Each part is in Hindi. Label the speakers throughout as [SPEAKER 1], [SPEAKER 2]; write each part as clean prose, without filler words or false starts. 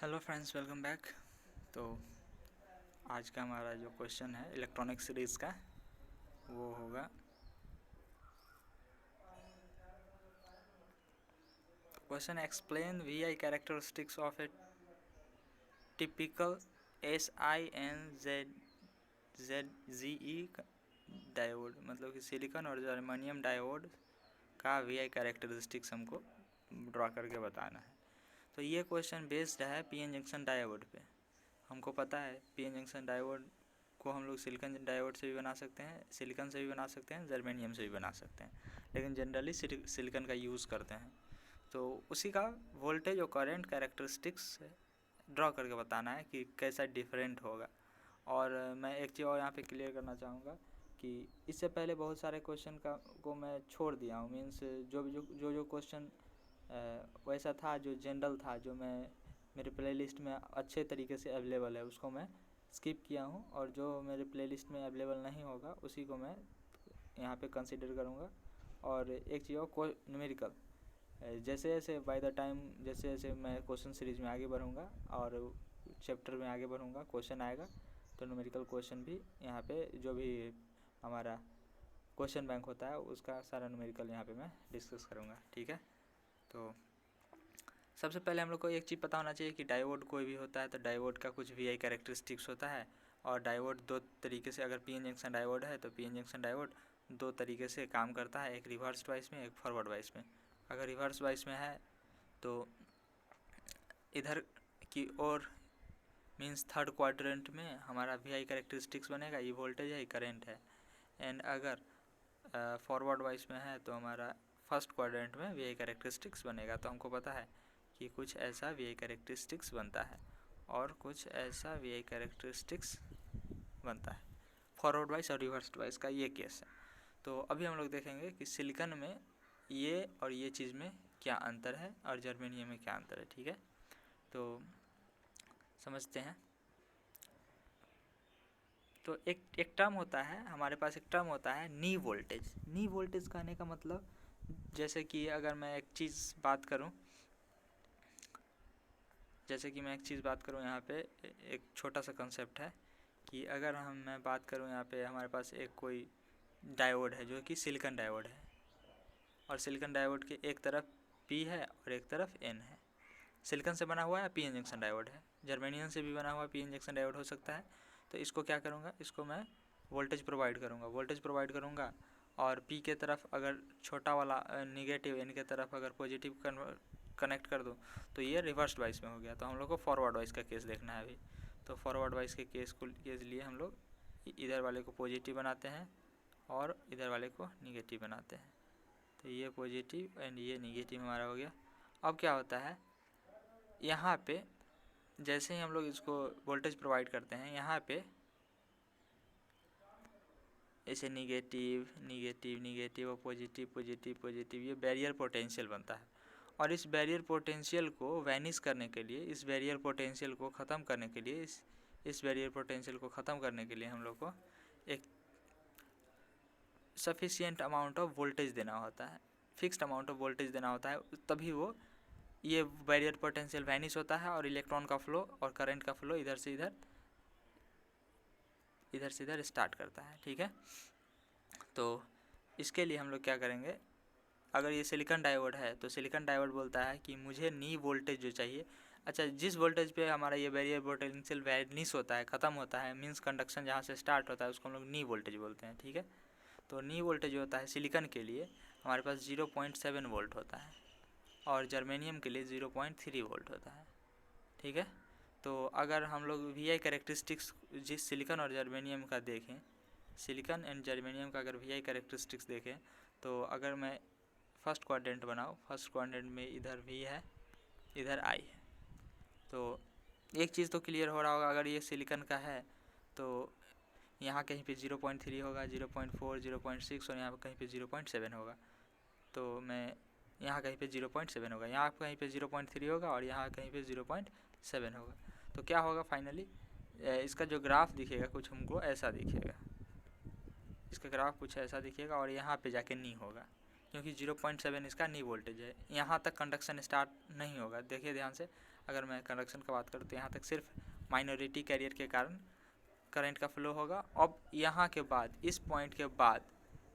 [SPEAKER 1] Hello friends, welcome back. तो आज का हमारा जो क्वेश्चन है इलेक्ट्रॉनिक सीरीज़ का वो होगा question explain VI characteristics of A typical SiN-ZE diode, मतलब कि सिलिकॉन और जर्मेनियम डायोड का वीआई कैरेक्टरिस्टिक्स हमको ड्रॉ करके बताना है। तो ये क्वेश्चन बेस्ड है पीएन जंक्शन डायोड पे। हमको पता है पीएन जंक्शन डायोड को हम लोग सिलिकॉन डायोड से भी बना सकते हैं, सिलिकॉन से भी बना सकते हैं, जर्मेनियम से भी बना सकते हैं, लेकिन जनरली सिलिकॉन का यूज़ करते हैं। तो उसी का वोल्टेज और करंट कैरेक्टरिस्टिक्स ड्रॉ करके बताना है कि कैसा डिफरेंट होगा। और मैं एक चीज़ और यहाँ पे क्लियर करना चाहूँगा कि इससे पहले बहुत सारे क्वेश्चन को मैं छोड़ दिया हूँ। मीन्स जो क्वेश्चन वैसा था, जो जनरल था, जो मेरे प्लेलिस्ट में अच्छे तरीके से अवेलेबल है, उसको मैं स्किप किया हूँ, और जो मेरे प्लेलिस्ट में अवेलेबल नहीं होगा उसी को मैं यहाँ पे कंसीडर करूँगा। और एक चीज़ और, न्यूमेरिकल जैसे जैसे बाय द टाइम जैसे जैसे मैं क्वेश्चन सीरीज़ में आगे बढ़ूँगा और चैप्टर में आगे बढ़ूँगा, क्वेश्चन आएगा तो न्यूमेरिकल क्वेश्चन भी यहाँ पे जो भी हमारा क्वेश्चन बैंक होता है उसका सारा न्यूमेरिकल यहाँ पे मैं डिस्कस करूँगा। ठीक है। तो सबसे पहले हम लोग को एक चीज़ पता होना चाहिए कि डायोड कोई भी होता है तो डायोड का कुछ वीआई कैरेक्टरिस्टिक्स होता है। और डायोड दो तरीके से, अगर पीएन जंक्शन डायोड है तो पीएन जंक्शन डायोड दो तरीके से काम करता है, एक रिवर्स वाइस में, एक फॉरवर्ड वाइस में। अगर रिवर्स वाइस में है तो इधर की ओर मीन्स थर्ड क्वाड्रेंट में हमारा वीआई कैरेक्टरिस्टिक्स बनेगा, ये वोल्टेज है, ये करंट है। एंड अगर फॉरवर्ड वाइस में है तो हमारा फर्स्ट क्वाड्रेंट में वीआई कैरेक्टरिस्टिक्स बनेगा। तो हमको पता है कि कुछ ऐसा वीआई कैरेक्टरिस्टिक्स बनता है और कुछ ऐसा वीआई कैरेक्टरिस्टिक्स बनता है। फॉरवर्ड वाइस और रिवर्स वाइस का ये केस है। तो अभी हम लोग देखेंगे कि सिलिकॉन में ये और ये चीज़ में क्या अंतर है और जर्मेनियम में क्या अंतर है। ठीक है, तो समझते हैं। तो एक टर्म होता है हमारे पास, एक टर्म होता है नी वोल्टेज। नी वोल्टेज कहने का मतलब, जैसे कि अगर मैं एक चीज़ बात करूं, यहाँ पे एक छोटा सा कंसेप्ट है कि अगर मैं बात करूं यहाँ पे हमारे पास एक कोई डायोड है जो कि सिलिकॉन डायोड है, और सिलिकॉन डायोड के एक तरफ पी है और एक तरफ एन है। सिलिकॉन से बना हुआ है, पी एन जंक्शन डायोड है। जर्मेनियम से भी बना हुआ पी एन जंक्शन डायोड हो सकता है। तो इसको क्या करूँगा, इसको मैं वोल्टेज प्रोवाइड करूँगा, और पी के तरफ अगर छोटा वाला निगेटिव, एन के तरफ अगर पॉजिटिव कनेक्ट कर दूँ तो ये रिवर्स वाइस में हो गया। तो हम लोग को फॉरवर्ड वाइस का केस देखना है अभी। तो फॉरवर्ड वाइस के केस लिए हम लोग इधर वाले को पॉजिटिव बनाते हैं और इधर वाले को निगेटिव बनाते हैं। तो ये पॉजिटिव एंड ये निगेटिव हमारा हो गया। अब क्या होता है, यहाँ पे जैसे ही हम लोग इसको वोल्टेज प्रोवाइड करते हैं, यहाँ पे ऐसे निगेटिव निगेटिव निगेटिव और पॉजिटिव पॉजिटिव पॉजिटिव, ये बैरियर पोटेंशियल बनता है। और इस बैरियर पोटेंशियल को वैनिश करने के लिए, इस बैरियर पोटेंशियल को ख़त्म करने के लिए, इस बैरियर पोटेंशियल को ख़त्म करने के लिए हम लोग को एक सफिशिएंट अमाउंट ऑफ वोल्टेज देना होता है, फिक्स्ड अमाउंट ऑफ वोल्टेज देना होता है, तभी वो ये बैरियर पोटेंशियल वैनिश होता है और इलेक्ट्रॉन का फ्लो और करंट का फ्लो इधर से इधर स्टार्ट करता है। ठीक है, तो इसके लिए हम लोग क्या करेंगे, अगर ये सिलिकॉन डायोड है तो सिलिकॉन डायोड बोलता है कि मुझे नी वोल्टेज जो चाहिए, अच्छा जिस वोल्टेज पे हमारा ये बैरियर पोटेंशियल वैनिश होता है, ख़त्म होता है, मीन्स कंडक्शन जहाँ से स्टार्ट होता है उसको हम लोग नी वोल्टेज बोलते हैं। ठीक है, तो नी वोल्टेज जो होता है सिलिकॉन के लिए हमारे पास 0.7 वोल्ट होता है और जर्मेनियम के लिए 0.3 वोल्ट होता है। ठीक है, तो अगर हम लोग वीआई कैरेक्टरिस्टिक्स जिस सिलिकॉन और जर्मेनियम का देखें, सिलिकॉन एंड जर्मेनियम का अगर वीआई कैरेक्टरिस्टिक्स देखें, तो अगर मैं फर्स्ट क्वाड्रेंट बनाऊँ, फर्स्ट क्वाड्रेंट में इधर वी है, इधर आई है, तो एक चीज़ तो क्लियर हो रहा होगा, अगर ये सिलिकॉन का है तो यहाँ कहीं पे 0.3 होगा, 0.4, 0.6 और यहाँ पर कहीं पे 0.7 होगा। तो मैं यहाँ कहीं पे 0.7 होगा, यहाँ कहीं पे 0.3 होगा और यहाँ कहीं पे 0.7 होगा। तो क्या होगा फाइनली, इसका जो ग्राफ दिखेगा कुछ हमको ऐसा दिखेगा, इसका ग्राफ कुछ ऐसा दिखेगा और यहाँ पे जाके नी होगा, क्योंकि 0.7 इसका नी वोल्टेज है। यहाँ तक कंडक्शन स्टार्ट नहीं होगा, देखिए ध्यान से, अगर मैं कंडक्शन का बात करूँ तो यहाँ तक सिर्फ माइनॉरिटी कैरियर के कारण करंट का फ्लो होगा। अब यहाँ के बाद इस पॉइंट के बाद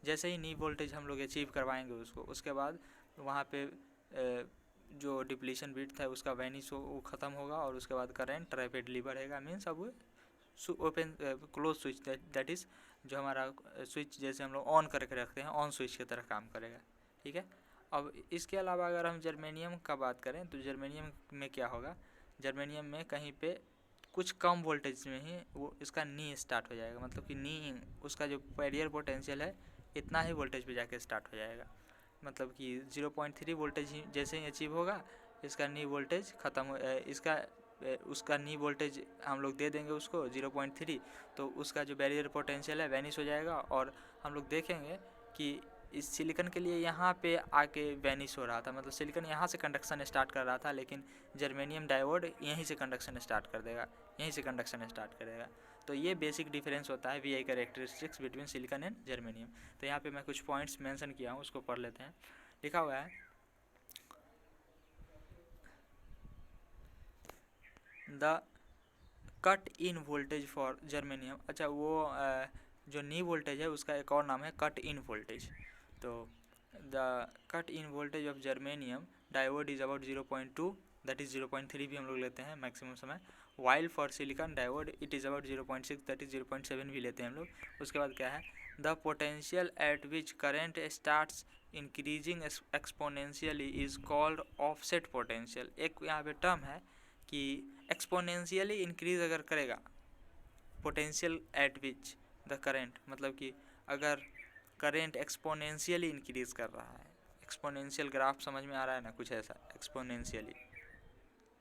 [SPEAKER 1] जैसे ही नी वोल्टेज हम लोग अचीव करवाएंगे उसको, उसके बाद वहाँ पे जो डिप्लीशन बिट था उसका वैनिश वो ख़त्म होगा और उसके बाद करंट रैपिडली बढ़ेगा। मीन्स अब open close switch that is जो हमारा स्विच जैसे हम लोग ऑन करके रखते हैं ऑन स्विच की तरह काम करेगा। ठीक है। अब इसके अलावा अगर हम जर्मेनियम का बात करें तो जर्मेनियम में क्या होगा, जर्मेनियम में कहीं पे कुछ कम वोल्टेज में ही वो इसका नी स्टार्ट हो जाएगा, मतलब कि नी उसका जो बैरियर पोटेंशियल है इतना ही वोल्टेज पे जाके स्टार्ट हो जाएगा। मतलब कि 0.3 वोल्टेज ही जैसे ही अचीव होगा इसका नी वोल्टेज ख़त्म हो उसका नी वोल्टेज हम लोग दे देंगे उसको 0.3, तो उसका जो बैरियर पोटेंशियल है वैनिश हो जाएगा। और हम लोग देखेंगे कि इस सिलिकन के लिए यहाँ पे आके वैनिश हो रहा था, मतलब सिलिकन यहाँ से कंडक्शन स्टार्ट कर रहा था, लेकिन जर्मेनियम डायोड यहीं से कंडक्शन स्टार्ट कर देगा, यहीं से कंडक्शन स्टार्ट करेगा। तो ये बेसिक डिफरेंस होता है VI characteristics between silicon and germanium. तो यहाँ पे मैं कुछ पॉइंट्स मेंशन किया हूँ, उसको पढ़ लेते हैं। लिखा हुआ है the cut in voltage for germanium. अच्छा, वो जो नी वोल्टेज है उसका एक और नाम है कट इन वोल्टेज। तो the cut in voltage of germanium diode is about 0.2, that is 0.3 भी हम लोग लेते हैं मैक्सिमम समय। While for silicon diode it is about 0.6, that is 0.7 भी लेते हैं हम लोग। उसके बाद क्या है, the potential at which current starts increasing exponentially is called offset potential. एक यहाँ पे टर्म है कि एक्सपोनेंशियली इंक्रीज अगर करेगा potential at which the current, मतलब कि अगर करेंट एक्सपोनेंशियली इंक्रीज कर रहा है, एक्सपोनेंशियल ग्राफ समझ में आ रहा है ना, कुछ ऐसा एक्सपोनेंशियली,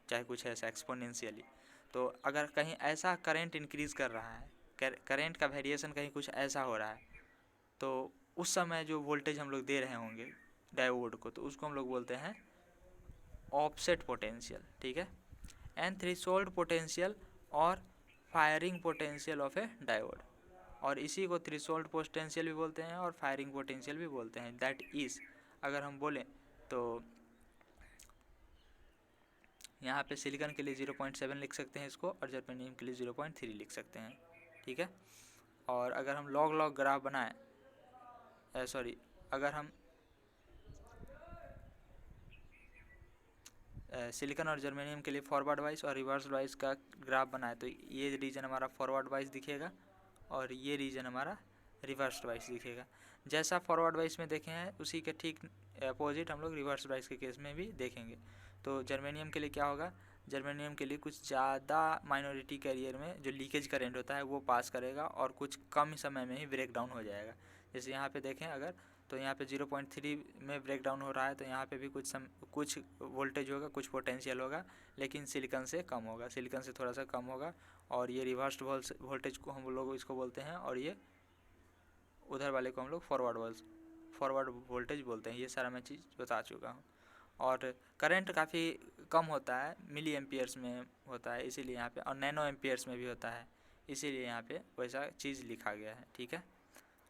[SPEAKER 1] चाहे कुछ ऐसा एक्सपोनेंशियली, तो अगर कहीं ऐसा करंट इंक्रीज कर रहा है, करंट का वेरिएशन कहीं कुछ ऐसा हो रहा है, तो उस समय जो वोल्टेज हम लोग दे रहे होंगे डायोड को, तो उसको हम लोग बोलते हैं ऑफसेट पोटेंशियल। ठीक है। एंड थ्रेशोल्ड पोटेंशियल और firing potential of A diode, और इसी को थ्रेशोल्ड पोटेंशियल भी बोलते हैं और फायरिंग पोटेंशियल भी बोलते हैं। दैट इज़ अगर हम बोलें तो यहाँ पे सिलिकॉन के लिए 0.7 लिख सकते हैं इसको, और जर्मेनियम के लिए 0.3 लिख सकते हैं। ठीक है। और अगर हम लॉग लॉग ग्राफ बनाएं, अगर हम सिलिकॉन और जर्मेनियम के लिए फॉरवर्ड वाइज और रिवर्स वाइज का ग्राफ बनाए, तो ये रीजन हमारा फॉरवर्ड वाइज दिखेगा और ये रीजन हमारा रिवर्स वाइज दिखेगा। जैसा फॉरवर्ड वाइज में देखे हैं उसी के ठीक अपोजिट हम लोग रिवर्स वाइज के केस में भी देखेंगे। तो जर्मेनियम के लिए क्या होगा, जर्मेनियम के लिए कुछ ज़्यादा माइनॉरिटी कैरियर में जो लीकेज करंट होता है वो पास करेगा और कुछ कम समय में ही ब्रेक डाउन हो जाएगा। जैसे यहाँ पे देखें अगर, तो यहाँ पे 0.3 में ब्रेक डाउन हो रहा है, तो यहाँ पे भी कुछ वोल्टेज होगा, कुछ पोटेंशियल होगा, लेकिन सिलिकॉन से कम होगा, सिलिकॉन से थोड़ा सा कम होगा। और ये रिवर्स्ड वोल्टेज को हम लोग इसको बोलते हैं, और ये उधर वाले को हम लोग फॉरवर्ड वोल्टेज बोलते हैं। ये सारा मैं चीज़ बता चुका हूँ। और करंट काफ़ी कम होता है, मिली एम्पियर्स में होता है इसीलिए यहाँ पे, और नैनो एम्पियर्स में भी होता है इसीलिए यहाँ पे वैसा चीज़ लिखा गया है। ठीक है।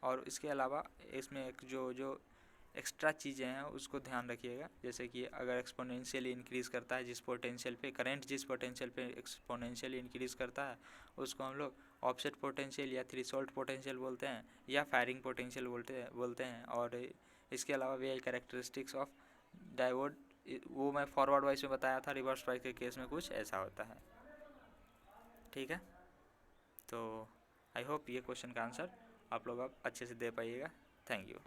[SPEAKER 1] और इसके अलावा इसमें एक जो एक्स्ट्रा चीज़ें हैं उसको ध्यान रखिएगा, जैसे कि अगर एक्सपोनेंशियली इंक्रीज़ करता है जिस पोटेंशियल पे करंट, जिस पोटेंशियल पे एक्सपोनेंशियली इंक्रीज़ करता है उसको हम लोग ऑफसेट पोटेंशियल या थ्रेशोल्ड पोटेंशियल बोलते हैं, या फायरिंग पोटेंशियल बोलते हैं। और इसके अलावा वीआई कैरेक्टरिस्टिक्स ऑफ डायोड, वो मैं फॉरवर्ड वाइज में बताया था, रिवर्स वाइज के केस में कुछ ऐसा होता है। ठीक है। तो आई होप ये क्वेश्चन का आंसर आप लोग अब अच्छे से दे पाइएगा। Thank you.